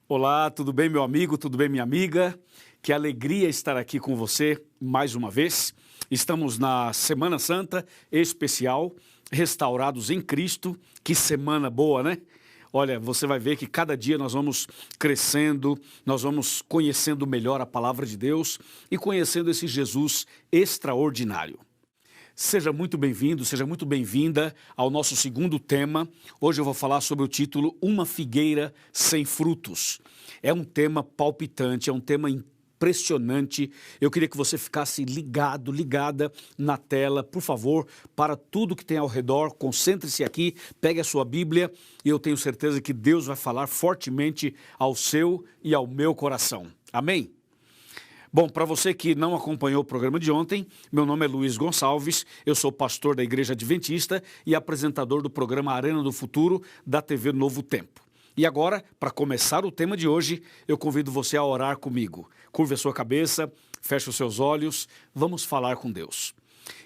Olá, tudo bem, meu amigo? Tudo bem, minha amiga? Que alegria estar aqui com você mais uma vez. Estamos na Semana Santa especial, restaurados em Cristo. Que semana boa, né? Olha, você vai ver que cada dia nós vamos crescendo, nós vamos conhecendo melhor a palavra de Deus e conhecendo esse Jesus extraordinário. Seja muito bem-vindo, seja muito bem-vinda ao nosso segundo tema. Hoje eu vou falar sobre o título Uma Figueira Sem Frutos. É um tema palpitante, é um tema impressionante. Eu queria que você ficasse ligado, ligada na tela, por favor, para tudo que tem ao redor. Concentre-se aqui, pegue a sua Bíblia e eu tenho certeza que Deus vai falar fortemente ao seu e ao meu coração. Amém? Bom, para você que não acompanhou o programa de ontem, meu nome é Luiz Gonçalves, eu sou pastor da Igreja Adventista e apresentador do programa Arena do Futuro da TV Novo Tempo. E agora, para começar o tema de hoje, eu convido você a orar comigo. Curve a sua cabeça, feche os seus olhos, vamos falar com Deus.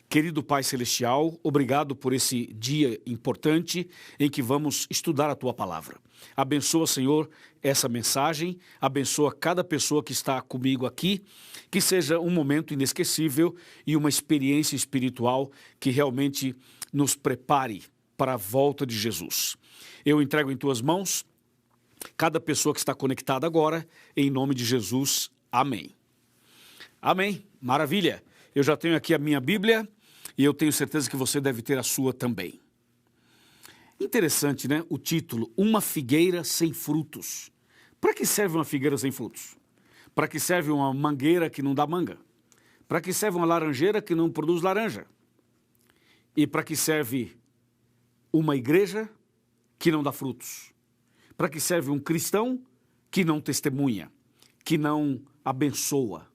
Querido Pai Celestial, obrigado por esse dia importante em que vamos estudar a Tua Palavra. Abençoa, Senhor, essa mensagem, abençoa cada pessoa que está comigo aqui, que seja um momento inesquecível e uma experiência espiritual que realmente nos prepare para a volta de Jesus. Eu entrego em Tuas mãos cada pessoa que está conectada agora, em nome de Jesus. Amém. Amém. Maravilha. Eu já tenho aqui a minha Bíblia. E eu tenho certeza que você deve ter a sua também. Interessante, né? O título, Uma Figueira Sem Frutos. Para que serve uma figueira sem frutos? Para que serve uma mangueira que não dá manga? Para que serve uma laranjeira que não produz laranja? E para que serve uma igreja que não dá frutos? Para que serve um cristão que não testemunha, que não abençoa?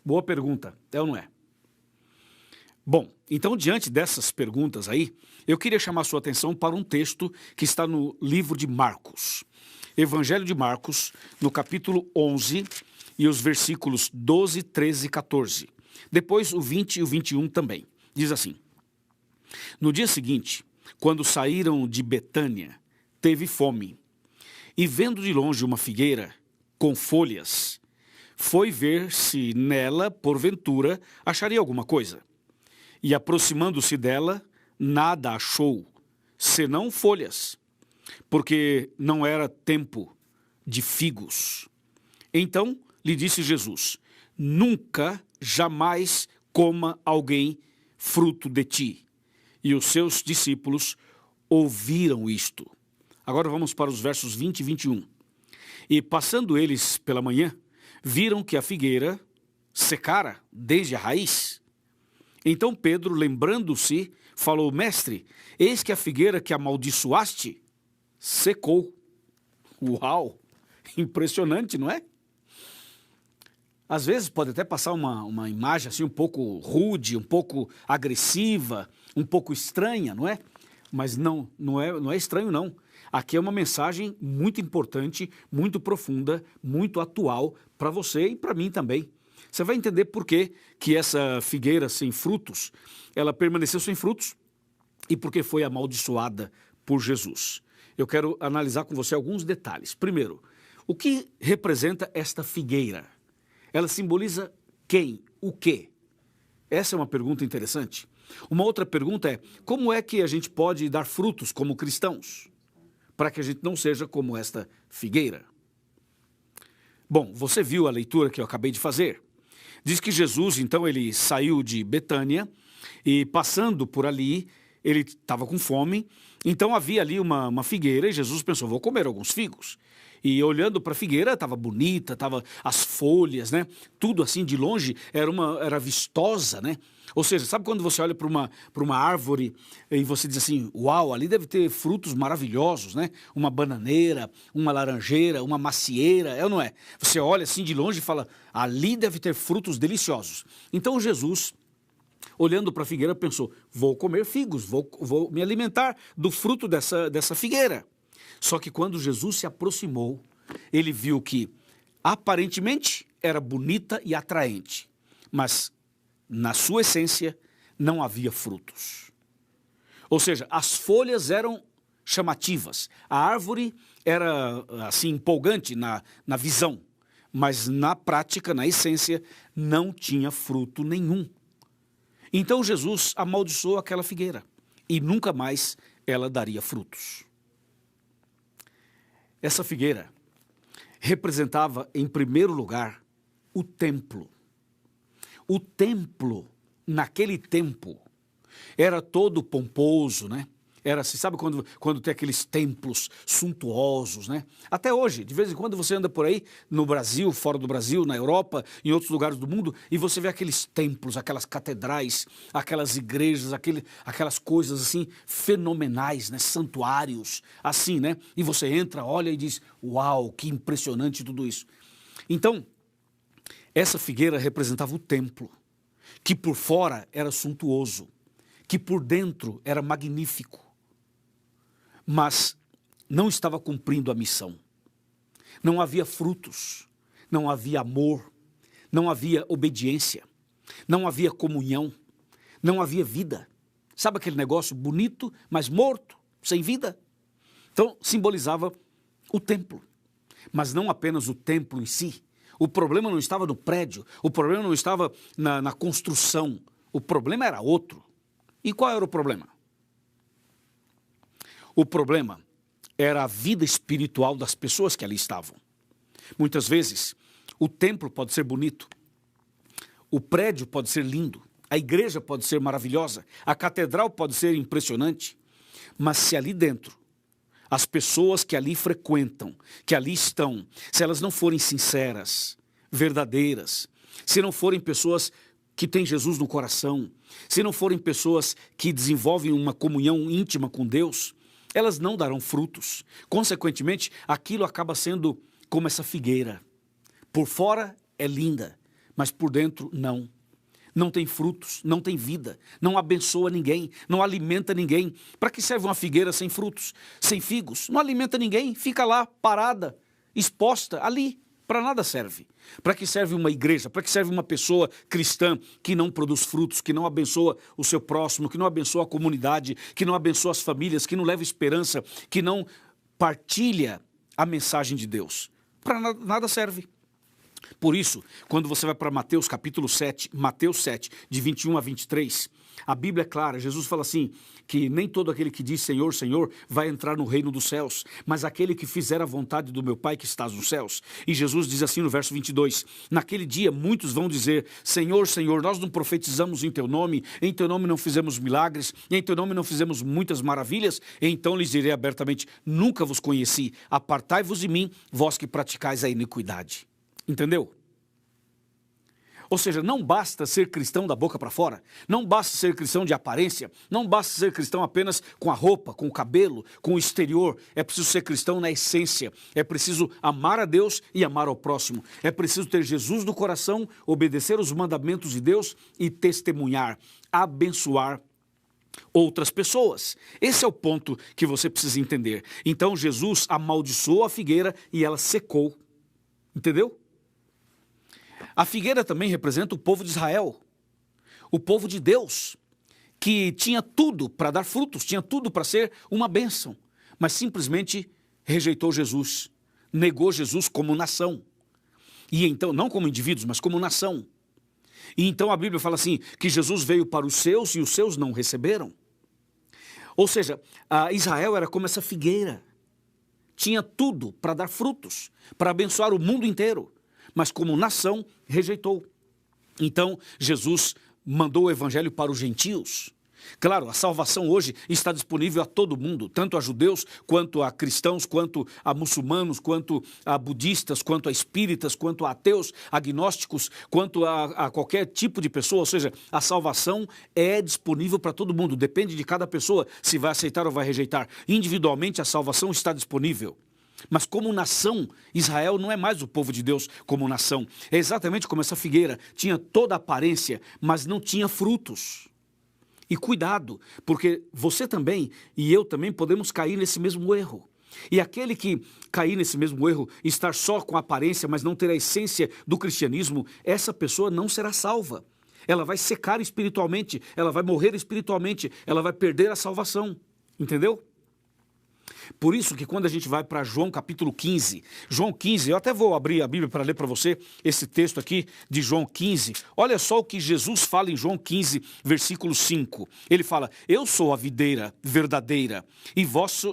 Boa pergunta, é ou não é? Bom, então diante dessas perguntas aí, eu queria chamar a sua atenção para um texto que está no livro de Marcos. Evangelho de Marcos, no capítulo 11 e os versículos 12, 13 e 14. Depois o 20 e o 21 também. Diz assim: No dia seguinte, quando saíram de Betânia, teve fome. E vendo de longe uma figueira com folhas, foi ver se nela, porventura, acharia alguma coisa. E aproximando-se dela, nada achou, senão folhas, porque não era tempo de figos. Então lhe disse Jesus: Nunca, jamais coma alguém fruto de ti. E os seus discípulos ouviram isto. Agora vamos para os versos 20 e 21. E passando eles pela manhã, viram que a figueira secara desde a raiz. Então Pedro, lembrando-se, falou: Mestre, eis que a figueira que amaldiçoaste secou. Uau! Impressionante, não é? Às vezes pode até passar uma imagem assim um pouco rude, um pouco agressiva, um pouco estranha, não é? Mas não é estranho, não. Aqui é uma mensagem muito importante, muito profunda, muito atual para você e para mim também. Você vai entender por que essa figueira sem frutos, ela permaneceu sem frutos e por que foi amaldiçoada por Jesus. Eu quero analisar com você alguns detalhes. Primeiro, o que representa esta figueira? Ela simboliza quem? O quê? Essa é uma pergunta interessante. Uma outra pergunta é: como é que a gente pode dar frutos como cristãos, para que a gente não seja como esta figueira? Bom, você viu a leitura que eu acabei de fazer. Diz que Jesus, então, ele saiu de Betânia e passando por ali, ele estava com fome, então havia ali uma figueira e Jesus pensou: vou comer alguns figos. E olhando para a figueira, estava bonita, estava as folhas, né? Tudo assim de longe era vistosa, né? Ou seja, sabe quando você olha para uma árvore e você diz assim: uau, ali deve ter frutos maravilhosos, né? Uma bananeira, uma laranjeira, uma macieira, é ou não é? Você olha assim de longe e fala: ali deve ter frutos deliciosos. Então Jesus, olhando para a figueira, pensou: vou comer figos, vou me alimentar do fruto dessa figueira. Só que quando Jesus se aproximou, ele viu que aparentemente era bonita e atraente, mas na sua essência não havia frutos. Ou seja, as folhas eram chamativas, a árvore era assim empolgante na visão, mas na prática, na essência, não tinha fruto nenhum. Então Jesus amaldiçoou aquela figueira e nunca mais ela daria frutos. Essa figueira representava, em primeiro lugar, o templo. O templo, naquele tempo, era todo pomposo, né? Era assim, sabe quando tem aqueles templos suntuosos, né? Até hoje, de vez em quando você anda por aí, no Brasil, fora do Brasil, na Europa, em outros lugares do mundo, e você vê aqueles templos, aquelas catedrais, aquelas igrejas, aquelas coisas assim, fenomenais, né? Santuários, assim, né? E você entra, olha e diz, uau, que impressionante tudo isso. Então, essa figueira representava o templo, que por fora era suntuoso, que por dentro era magnífico, mas não estava cumprindo a missão. Não havia frutos, não havia amor, não havia obediência, não havia comunhão, não havia vida. Sabe aquele negócio bonito, mas morto, sem vida? Então, simbolizava o templo, mas não apenas o templo em si. O problema não estava no prédio, o problema não estava na construção, o problema era outro. E qual era o problema? O problema era a vida espiritual das pessoas que ali estavam. Muitas vezes, o templo pode ser bonito, o prédio pode ser lindo, a igreja pode ser maravilhosa, a catedral pode ser impressionante, mas se ali dentro, as pessoas que ali frequentam, que ali estão, se elas não forem sinceras, verdadeiras, se não forem pessoas que têm Jesus no coração, se não forem pessoas que desenvolvem uma comunhão íntima com Deus, elas não darão frutos. Consequentemente, aquilo acaba sendo como essa figueira. Por fora é linda, mas por dentro não. Não tem frutos, não tem vida, não abençoa ninguém, não alimenta ninguém. Para que serve uma figueira sem frutos, sem figos? Não alimenta ninguém, fica lá parada, exposta ali. Para nada serve. Para que serve uma igreja? Para que serve uma pessoa cristã que não produz frutos, que não abençoa o seu próximo, que não abençoa a comunidade, que não abençoa as famílias, que não leva esperança, que não partilha a mensagem de Deus? Para nada serve. Por isso, quando você vai para Mateus capítulo 7, Mateus 7, de 21 a 23, a Bíblia é clara, Jesus fala assim, que nem todo aquele que diz Senhor, Senhor, vai entrar no reino dos céus, mas aquele que fizer a vontade do meu Pai que está nos céus. E Jesus diz assim no verso 22, naquele dia muitos vão dizer, Senhor, Senhor, nós não profetizamos em teu nome não fizemos milagres, em teu nome não fizemos muitas maravilhas, então lhes direi abertamente, nunca vos conheci, apartai-vos de mim, vós que praticais a iniquidade. Entendeu? Ou seja, não basta ser cristão da boca para fora, não basta ser cristão de aparência, não basta ser cristão apenas com a roupa, com o cabelo, com o exterior. É preciso ser cristão na essência, é preciso amar a Deus e amar ao próximo. É preciso ter Jesus no coração, obedecer os mandamentos de Deus e testemunhar, abençoar outras pessoas. Esse é o ponto que você precisa entender. Então Jesus amaldiçoou a figueira e ela secou. Entendeu? A figueira também representa o povo de Israel, o povo de Deus, que tinha tudo para dar frutos, tinha tudo para ser uma bênção, mas simplesmente rejeitou Jesus, negou Jesus como nação. E então, não como indivíduos, mas como nação. E então a Bíblia fala assim, que Jesus veio para os seus e os seus não receberam. Ou seja, Israel era como essa figueira, tinha tudo para dar frutos, para abençoar o mundo inteiro, mas como nação rejeitou. Então Jesus mandou o evangelho para os gentios. Claro, a salvação hoje está disponível a todo mundo, tanto a judeus, quanto a cristãos, quanto a muçulmanos, quanto a budistas, quanto a espíritas, quanto a ateus, agnósticos, quanto a qualquer tipo de pessoa. Ou seja, a salvação é disponível para todo mundo, depende de cada pessoa se vai aceitar ou vai rejeitar. Individualmente a salvação está disponível. Mas como nação, Israel não é mais o povo de Deus como nação. É exatamente como essa figueira, tinha toda a aparência, mas não tinha frutos. E cuidado, porque você também e eu também podemos cair nesse mesmo erro. E aquele que cair nesse mesmo erro, estar só com a aparência, mas não ter a essência do cristianismo, essa pessoa não será salva. Ela vai secar espiritualmente, ela vai morrer espiritualmente, ela vai perder a salvação. Entendeu? Por isso que quando a gente vai para João capítulo 15, João 15, eu até vou abrir a Bíblia para ler para você esse texto aqui de João 15. Olha só o que Jesus fala em João 15, versículo 5. Ele fala: eu sou a videira verdadeira e vós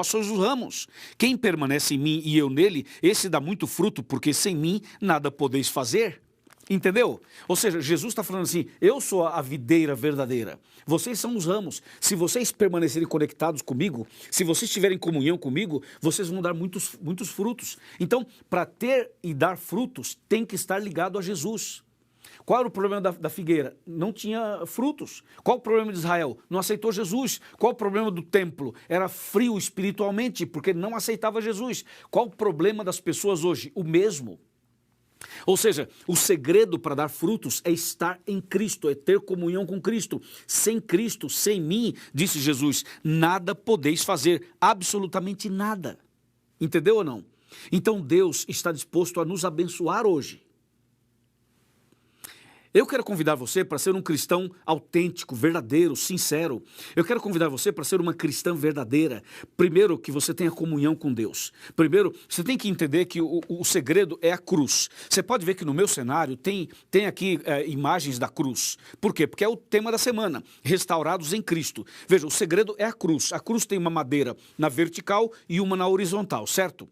sois os ramos. Quem permanece em mim e eu nele, esse dá muito fruto, porque sem mim nada podeis fazer. Entendeu? Ou seja, Jesus está falando assim: eu sou a videira verdadeira, vocês são os ramos. Se vocês permanecerem conectados comigo, se vocês estiverem em comunhão comigo, vocês vão dar muitos frutos. Então, para ter e dar frutos, tem que estar ligado a Jesus. Qual era o problema da figueira? Não tinha frutos. Qual o problema de Israel? Não aceitou Jesus. Qual o problema do templo? Era frio espiritualmente, porque não aceitava Jesus. Qual o problema das pessoas hoje? O mesmo. Ou seja, o segredo para dar frutos é estar em Cristo, é ter comunhão com Cristo. Sem Cristo, sem mim, disse Jesus, nada podeis fazer, absolutamente nada. Entendeu ou não? Então Deus está disposto a nos abençoar hoje. Eu quero convidar você para ser um cristão autêntico, verdadeiro, sincero. Eu quero convidar você para ser uma cristã verdadeira. Primeiro, que você tenha comunhão com Deus. Primeiro, você tem que entender que o segredo é a cruz. Você pode ver que no meu cenário tem aqui imagens da cruz. Por quê? Porque é o tema da semana, restaurados em Cristo. Veja, o segredo é a cruz. A cruz tem uma madeira na vertical e uma na horizontal, certo?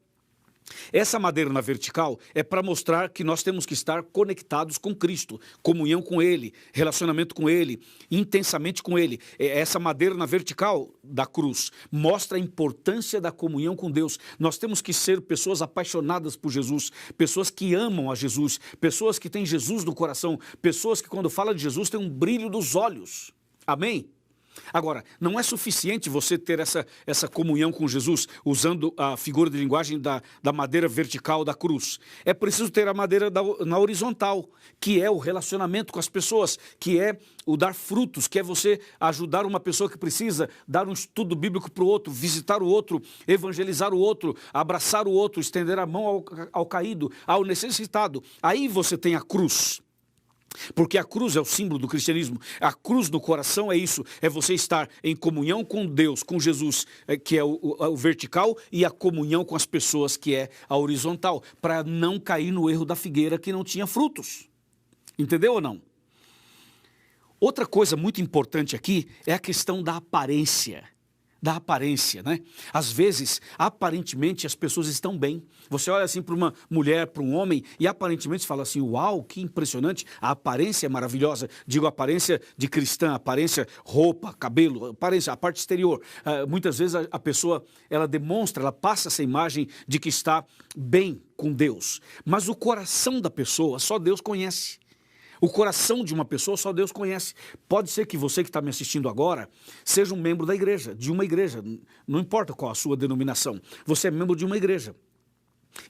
Essa madeira na vertical é para mostrar que nós temos que estar conectados com Cristo, comunhão com Ele, relacionamento com Ele, intensamente com Ele. Essa madeira na vertical da cruz mostra a importância da comunhão com Deus. Nós temos que ser pessoas apaixonadas por Jesus, pessoas que amam a Jesus, pessoas que têm Jesus no coração, pessoas que quando falam de Jesus têm um brilho dos olhos. Amém? Agora, não é suficiente você ter essa comunhão com Jesus usando a figura de linguagem da madeira vertical da cruz. É preciso ter a madeira na horizontal, que é o relacionamento com as pessoas, que é o dar frutos, que é você ajudar uma pessoa que precisa, dar um estudo bíblico para o outro, visitar o outro, evangelizar o outro, abraçar o outro, estender a mão ao caído, ao necessitado. Aí você tem a cruz. Porque a cruz é o símbolo do cristianismo. A cruz no coração é isso, é você estar em comunhão com Deus, com Jesus, que é o vertical, e a comunhão com as pessoas, que é a horizontal, para não cair no erro da figueira que não tinha frutos. Entendeu ou não? Outra coisa muito importante aqui é a questão da aparência. Da aparência, né? Às vezes, aparentemente, as pessoas estão bem. Você olha assim para uma mulher, para um homem, e aparentemente fala assim: uau, que impressionante, a aparência é maravilhosa. Digo, aparência de cristã, aparência, roupa, cabelo, aparência, a parte exterior. Muitas vezes a pessoa, ela demonstra, ela passa essa imagem de que está bem com Deus. Mas o coração da pessoa, só Deus conhece. O coração de uma pessoa só Deus conhece. Pode ser que você que está me assistindo agora seja um membro da igreja, de uma igreja. Não importa qual a sua denominação. Você é membro de uma igreja.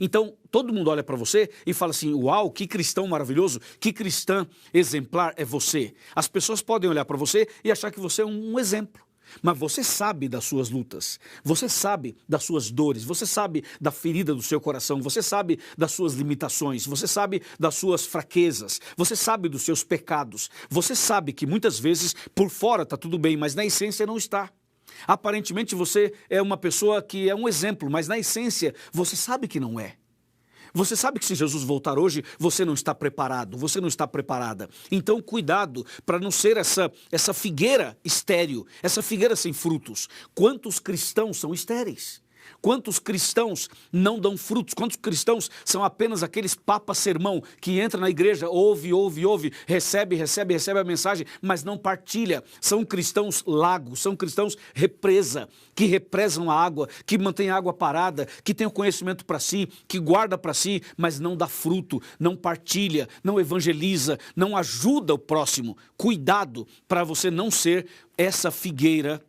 Então, todo mundo olha para você e fala assim: uau, que cristão maravilhoso, que cristã exemplar é você. As pessoas podem olhar para você e achar que você é um exemplo. Mas você sabe das suas lutas, você sabe das suas dores, você sabe da ferida do seu coração, você sabe das suas limitações, você sabe das suas fraquezas, você sabe dos seus pecados, você sabe que muitas vezes por fora está tudo bem, mas na essência não está. Aparentemente você é uma pessoa que é um exemplo, mas na essência você sabe que não é. Você sabe que se Jesus voltar hoje, você não está preparado, você não está preparada. Então, cuidado para não ser essa figueira estéril, essa figueira sem frutos. Quantos cristãos são estéreis? Quantos cristãos não dão frutos? Quantos cristãos são apenas aqueles papa-sermão que entra na igreja, ouve, recebe a mensagem, mas não partilha? São cristãos lagos, são cristãos represa, que represam a água, que mantém a água parada, que tem o conhecimento para si, que guarda para si, mas não dá fruto, não partilha, não evangeliza, não ajuda o próximo. Cuidado para você não ser essa figueira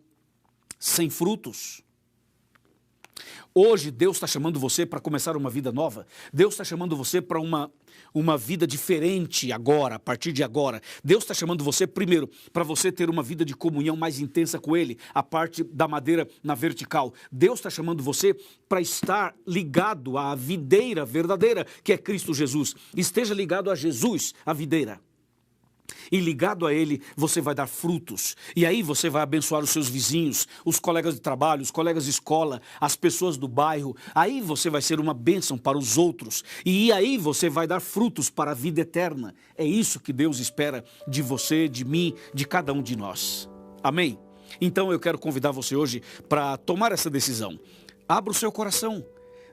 sem frutos. Hoje Deus está chamando você para começar uma vida nova. Deus está chamando você para uma vida diferente agora, a partir de agora. Deus está chamando você, primeiro, para você ter uma vida de comunhão mais intensa com Ele, a parte da madeira na vertical. Deus está chamando você para estar ligado à videira verdadeira, que é Cristo Jesus. Esteja ligado a Jesus, a videira. E ligado a ele, você vai dar frutos. E aí você vai abençoar os seus vizinhos, os colegas de trabalho, os colegas de escola, as pessoas do bairro. Aí você vai ser uma bênção para os outros. E aí você vai dar frutos para a vida eterna. É isso que Deus espera de você, de mim, de cada um de nós. Amém? Então eu quero convidar você hoje para tomar essa decisão. Abra o seu coração.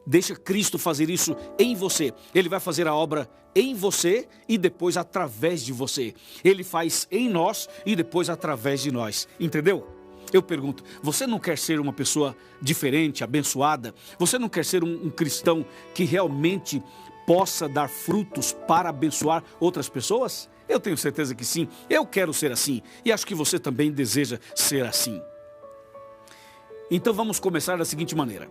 Deixa Cristo fazer isso em você. Ele vai fazer a obra em você e depois através de você. Ele faz em nós e depois através de nós. Entendeu? Eu pergunto, você não quer ser uma pessoa diferente, abençoada? Você não quer ser um cristão que realmente possa dar frutos para abençoar outras pessoas? Eu tenho certeza que sim. Eu quero ser assim. E acho que você também deseja ser assim. Então vamos começar da seguinte maneira.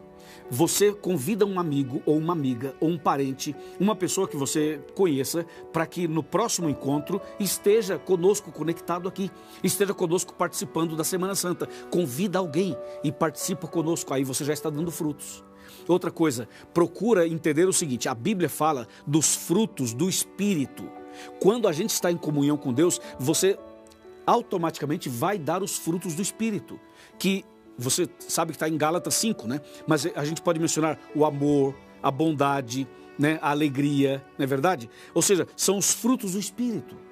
Você convida um amigo ou uma amiga ou um parente, uma pessoa que você conheça, para que no próximo encontro esteja conosco conectado aqui, esteja conosco participando da Semana Santa. Convida alguém e participa conosco, aí você já está dando frutos. Outra coisa, procura entender o seguinte, a Bíblia fala dos frutos do Espírito. Quando a gente está em comunhão com Deus, você automaticamente vai dar os frutos do Espírito, que você sabe que está em Gálatas 5, né? Mas a gente pode mencionar o amor, a bondade, né? A alegria, não é verdade? Ou seja, são os frutos do Espírito.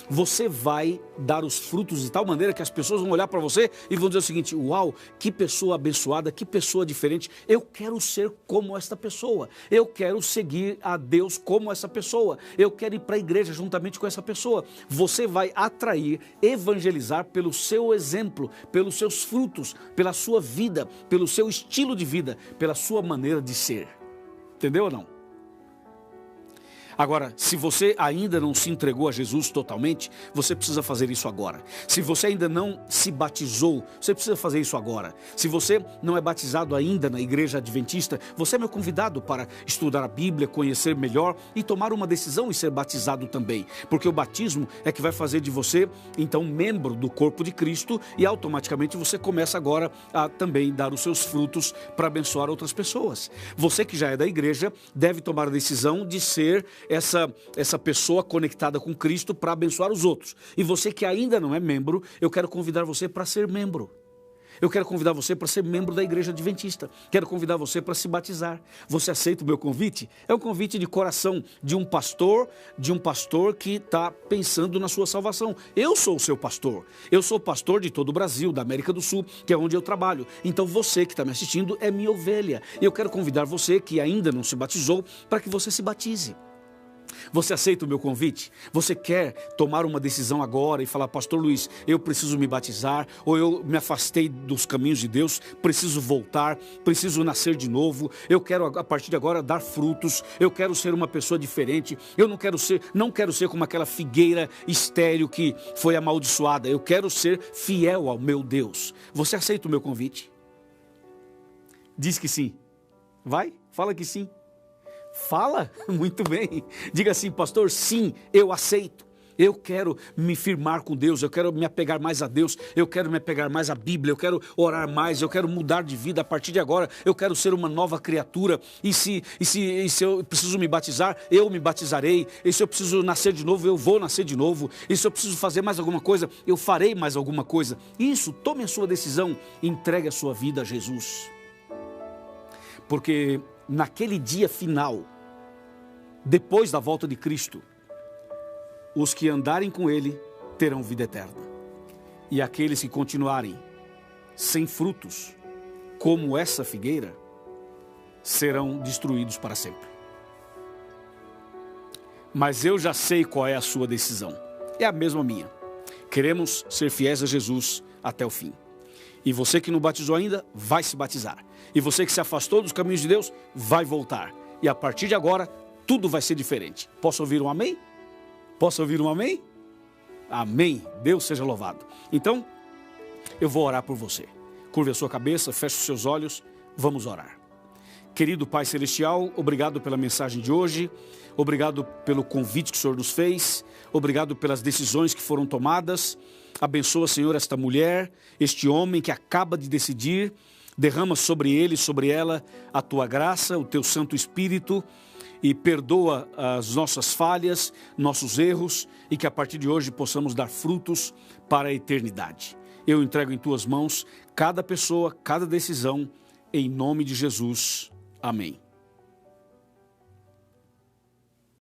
Você vai dar os frutos de tal maneira que as pessoas vão olhar para você e vão dizer o seguinte, uau, que pessoa abençoada, que pessoa diferente, eu quero ser como esta pessoa, eu quero seguir a Deus como essa pessoa, eu quero ir para a igreja juntamente com essa pessoa. Você vai atrair, evangelizar pelo seu exemplo, pelos seus frutos, pela sua vida, pelo seu estilo de vida, pela sua maneira de ser. Entendeu ou não? Agora, se você ainda não se entregou a Jesus totalmente, você precisa fazer isso agora. Se você ainda não se batizou, você precisa fazer isso agora. Se você não é batizado ainda na igreja adventista, você é meu convidado para estudar a Bíblia, conhecer melhor e tomar uma decisão e ser batizado também. Porque o batismo é que vai fazer de você, então, membro do corpo de Cristo e automaticamente você começa agora a também dar os seus frutos para abençoar outras pessoas. Você que já é da igreja deve tomar a decisão de ser essa pessoa conectada com Cristo para abençoar os outros. E você que ainda não é membro, eu quero convidar você para ser membro. Eu quero convidar você para ser membro da igreja adventista. Quero convidar você para se batizar. Você aceita o meu convite? É um convite de coração de um pastor que está pensando na sua salvação. Eu sou o seu pastor. Eu sou pastor de todo o Brasil, da América do Sul, que é onde eu trabalho. Então você que está me assistindo é minha ovelha. E eu quero convidar você que ainda não se batizou para que você se batize. Você aceita o meu convite? Você quer tomar uma decisão agora e falar, pastor Luiz, eu preciso me batizar, ou eu me afastei dos caminhos de Deus, preciso voltar, preciso nascer de novo, eu quero a partir de agora dar frutos, eu quero ser uma pessoa diferente, eu não quero ser como aquela figueira estéril que foi amaldiçoada, eu quero ser fiel ao meu Deus. Você aceita o meu convite? Diz que sim. Vai, fala que sim. Fala? Muito bem. Diga assim, pastor, sim, eu aceito. Eu quero me firmar com Deus, eu quero me apegar mais a Deus, eu quero me apegar mais à Bíblia, eu quero orar mais, eu quero mudar de vida a partir de agora, eu quero ser uma nova criatura. E se eu preciso me batizar, eu me batizarei. E se eu preciso nascer de novo, eu vou nascer de novo. E se eu preciso fazer mais alguma coisa, eu farei mais alguma coisa. Isso, tome a sua decisão, entregue a sua vida a Jesus. Porque naquele dia final, depois da volta de Cristo, os que andarem com Ele terão vida eterna. E aqueles que continuarem sem frutos, como essa figueira, serão destruídos para sempre. Mas eu já sei qual é a sua decisão. É a mesma minha. Queremos ser fiéis a Jesus até o fim. E você que não batizou ainda, vai se batizar. E você que se afastou dos caminhos de Deus, vai voltar. E a partir de agora, tudo vai ser diferente. Posso ouvir um amém? Posso ouvir um amém? Amém. Deus seja louvado. Então, eu vou orar por você. Curve a sua cabeça, feche os seus olhos, vamos orar. Querido Pai Celestial, obrigado pela mensagem de hoje. Obrigado pelo convite que o Senhor nos fez. Obrigado pelas decisões que foram tomadas. Abençoa, Senhor, esta mulher, este homem que acaba de decidir. Derrama sobre ele, sobre ela, a tua graça, o teu Santo Espírito. e perdoa as nossas falhas, nossos erros, e que a partir de hoje possamos dar frutos para a eternidade. Eu entrego em tuas mãos cada pessoa, cada decisão, em nome de Jesus. Amém.